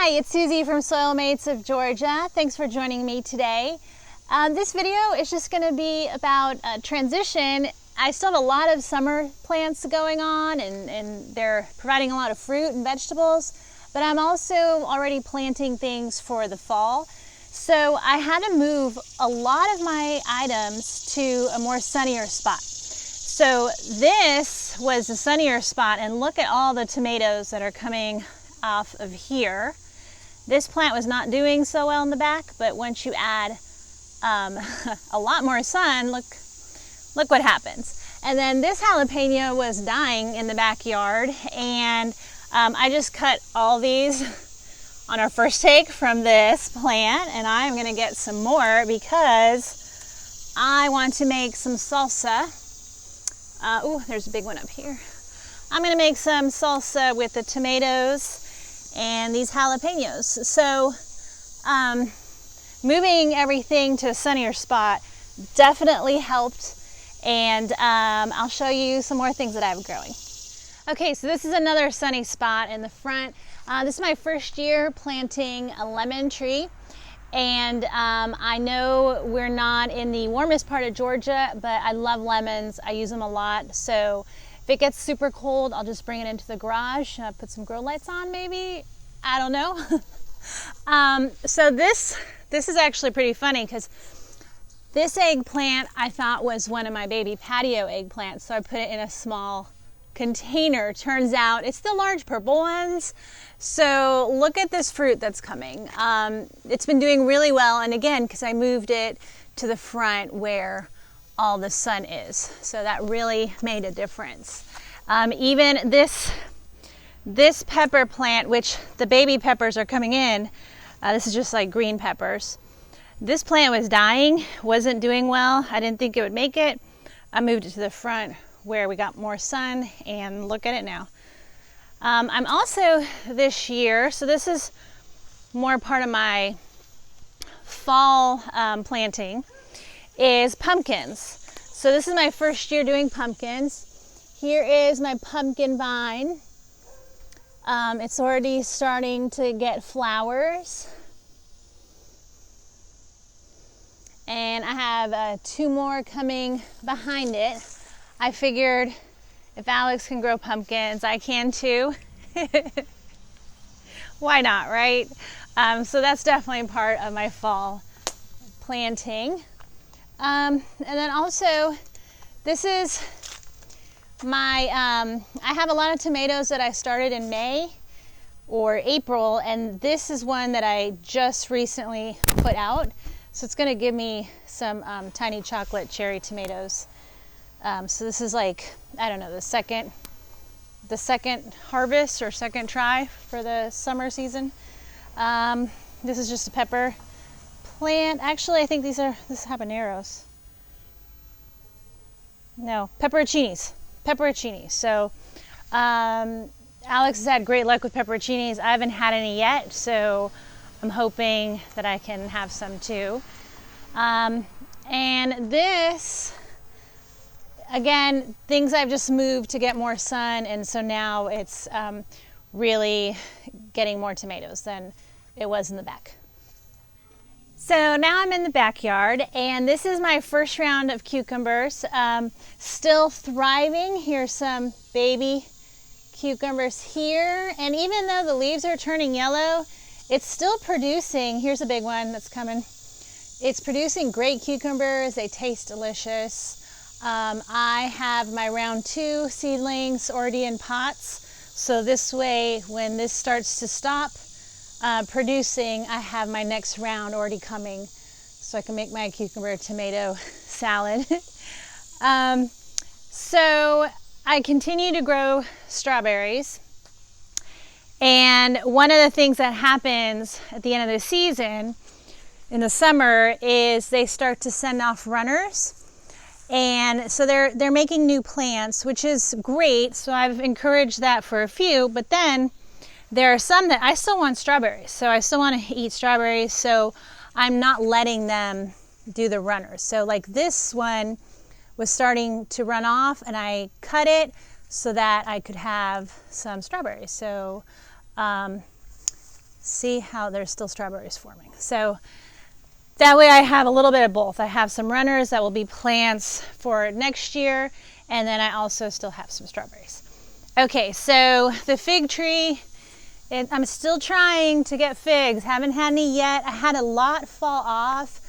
Hi, it's Susie from Soil Mates of Georgia. Thanks for joining me today. This video is just going to be about transition. I still have a lot of summer plants going on and they're providing a lot of fruit and vegetables, but I'm also already planting things for the fall. So I had to move a lot of my items to a more sunnier spot. So this was a sunnier spot, and look at all the tomatoes that are coming off of here. This plant was not doing so well in the back, but once you add a lot more sun, look what happens. And then this jalapeno was dying in the backyard, and I just cut all these on our first take from this plant, and I'm gonna get some more because I want to make some salsa. Oh, there's a big one up here. I'm gonna make some salsa with the tomatoes and these jalapenos. So moving everything to a sunnier spot definitely helped, and I'll show you some more things that I have growing. Okay, so this is another sunny spot in the front. This is my first year planting a lemon tree, and I know we're not in the warmest part of Georgia, but I love lemons. I use them a lot. So if it gets super cold, I'll just bring it into the garage, put some grow lights on maybe, I don't know. So this is actually pretty funny because this eggplant I thought was one of my baby patio eggplants, so I put it in a small container. Turns out it's the large purple ones. So look at this fruit that's coming. It's been doing really well, and again, because I moved it to the front where all the sun is, so that really made a difference. Even this pepper plant, which the baby peppers are coming in, this is just like green peppers. This plant was dying, wasn't doing well. I didn't think it would make it. I moved it to the front where we got more sun, and look at it now. I'm also this year, so this is more part of my fall planting, is pumpkins. So this is my first year doing pumpkins. Here is my pumpkin vine. It's already starting to get flowers. And I have 2 more coming behind it. I figured if Alex can grow pumpkins, I can too. Why not, right? So that's definitely part of my fall planting. And then also, this is my, I have a lot of tomatoes that I started in May or April, and this is one that I just recently put out. So it's gonna give me some tiny chocolate cherry tomatoes. So this is like, I don't know, the second harvest or second try for the summer season. This is just a pepper plant. Actually, I think this is habaneros. No, pepperoncinis. So Alex has had great luck with pepperoncinis. I haven't had any yet, so I'm hoping that I can have some too. And this, again, things I've just moved to get more sun, and so now it's really getting more tomatoes than it was in the back. So now I'm in the backyard, and this is my first round of cucumbers. Still thriving. Here's some baby cucumbers here, and even though the leaves are turning yellow, it's still producing. Here's a big one that's coming. It's producing great cucumbers. They taste delicious. I have my round 2 seedlings already in pots, so this way when this starts to stop producing, I have my next round already coming, so I can make my cucumber tomato salad. So I continue to grow strawberries, and one of the things that happens at the end of the season in the summer is they start to send off runners. And so they're making new plants, which is great. So I've encouraged that for a few, but then there are some that I still want strawberries. So I still want to eat strawberries. So I'm not letting them do the runners. So like this one was starting to run off, and I cut it so that I could have some strawberries. So See how there's still strawberries forming. So that way I have a little bit of both. I have some runners that will be plants for next year, and then I also still have some strawberries. Okay, so the fig tree, I'm still trying to get figs. Haven't had any yet. I had a lot fall off.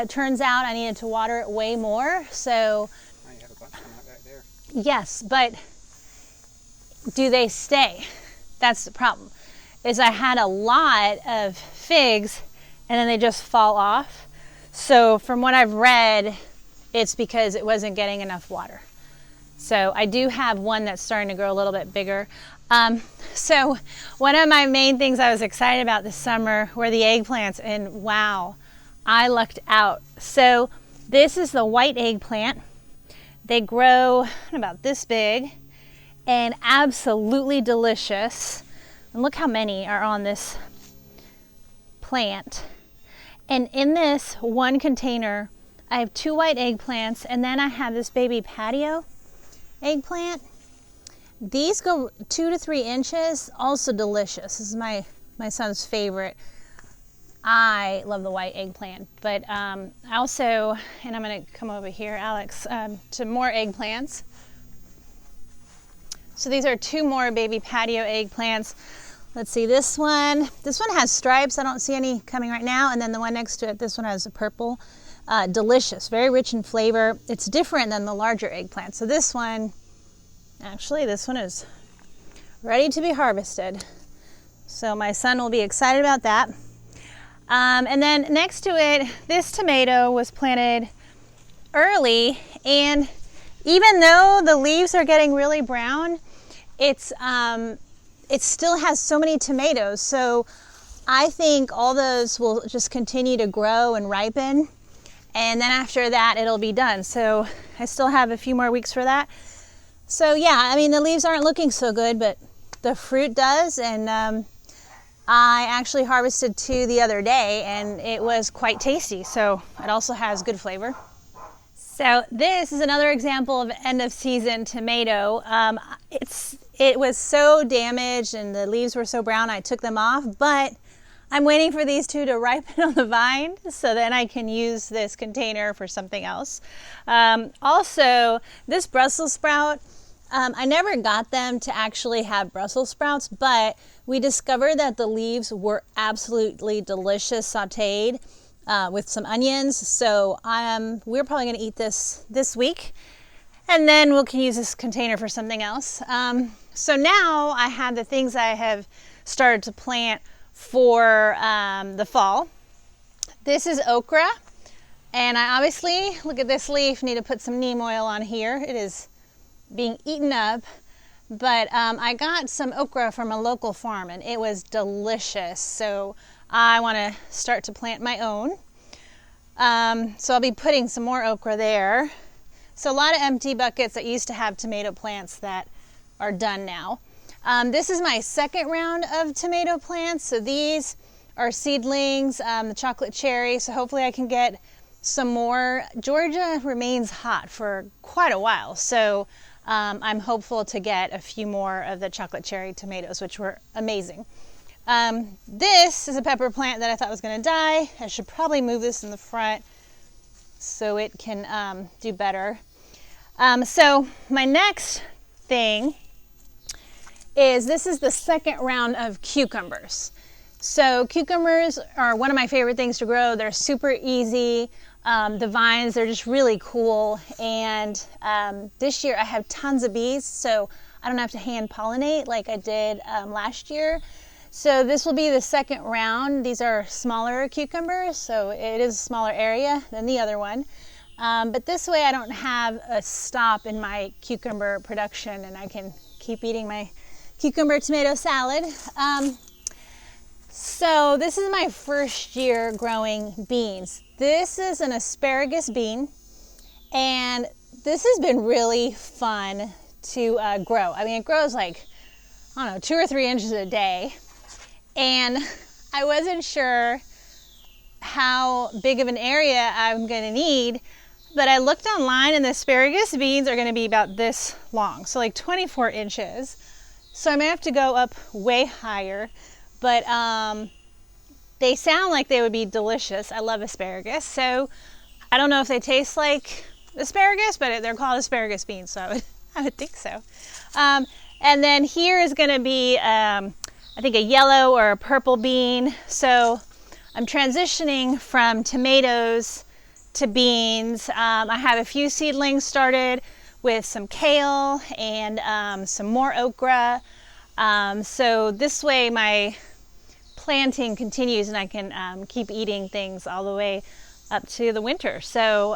Turns out I needed to water it way more. So now you have a bunch coming out back there. Yes, but do they stay? That's the problem. Is I had a lot of figs and then they just fall off. So from what I've read, it's because it wasn't getting enough water. So I do have one that's starting to grow a little bit bigger. So one of my main things I was excited about this summer were the eggplants, and wow, I lucked out. So this is the white eggplant. They grow about this big and absolutely delicious. And look how many are on this plant. And in this one container, I have 2 white eggplants, and then I have this baby patio eggplant. These go 2 to 3 inches, also delicious. This is my son's favorite. I love the white eggplant, but I also, and I'm gonna come over here, Alex, to more eggplants. So these are 2 more baby patio eggplants. Let's see, this one has stripes. I don't see any coming right now. And then the one next to it, this one has a purple. Delicious, very rich in flavor. It's different than the larger eggplant. So this one, actually, this one is ready to be harvested. So my son will be excited about that. And then next to it, this tomato was planted early, and even though the leaves are getting really brown, it still has so many tomatoes. So I think all those will just continue to grow and ripen, and then after that it'll be done. So I still have a few more weeks for that. So yeah, I mean, the leaves aren't looking so good, but the fruit does. And I actually harvested 2 the other day, and it was quite tasty. So it also has good flavor. So this is another example of end of season tomato. It was so damaged and the leaves were so brown, I took them off, but I'm waiting for these 2 to ripen on the vine so then I can use this container for something else. Also, this Brussels sprout, I never got them to actually have Brussels sprouts, but we discovered that the leaves were absolutely delicious sauteed with some onions. So we're probably going to eat this week, and then we can use this container for something else. So now I have the things I have started to plant for the fall. This is okra, and I obviously, look at this leaf, need to put some neem oil on here. It is being eaten up, but I got some okra from a local farm and it was delicious. So I want to start to plant my own. So I'll be putting some more okra there. So a lot of empty buckets that used to have tomato plants that are done now. This is my second round of tomato plants. So these are seedlings, the chocolate cherry. So hopefully I can get some more. Georgia remains hot for quite a while. So I'm hopeful to get a few more of the chocolate cherry tomatoes, which were amazing. This is a pepper plant that I thought was going to die. I should probably move this in the front so it can do better. So my next thing is, this is the second round of cucumbers. So cucumbers are one of my favorite things to grow. They're super easy. The vines, they're just really cool. And this year I have tons of bees, so I don't have to hand pollinate like I did last year. So this will be the second round. These are smaller cucumbers, so it is a smaller area than the other one. But this way I don't have a stop in my cucumber production, and I can keep eating my cucumber tomato salad. So this is my first year growing beans. This is an asparagus bean, and this has been really fun to grow. I mean, it grows like, I don't know, 2 or 3 inches a day. And I wasn't sure how big of an area I'm gonna need, but I looked online and the asparagus beans are gonna be about this long, so like 24 inches. So I'm gonna have to go up way higher. but they sound like they would be delicious. I love asparagus, so I don't know if they taste like asparagus, but they're called asparagus beans, so I would think so. And then here is going to be, I think, a yellow or a purple bean. So I'm transitioning from tomatoes to beans. I have a few seedlings started with some kale and some more okra. So this way my planting continues and I can keep eating things all the way up to the winter. So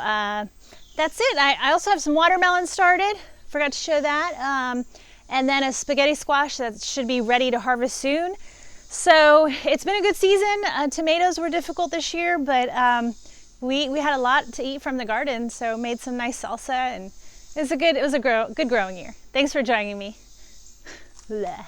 that's it. I also have some watermelon started. Forgot to show that. And then a spaghetti squash that should be ready to harvest soon. So it's been a good season. Tomatoes were difficult this year, but we had a lot to eat from the garden, so made some nice salsa, and it was a good growing year. Thanks for joining me. Bleh.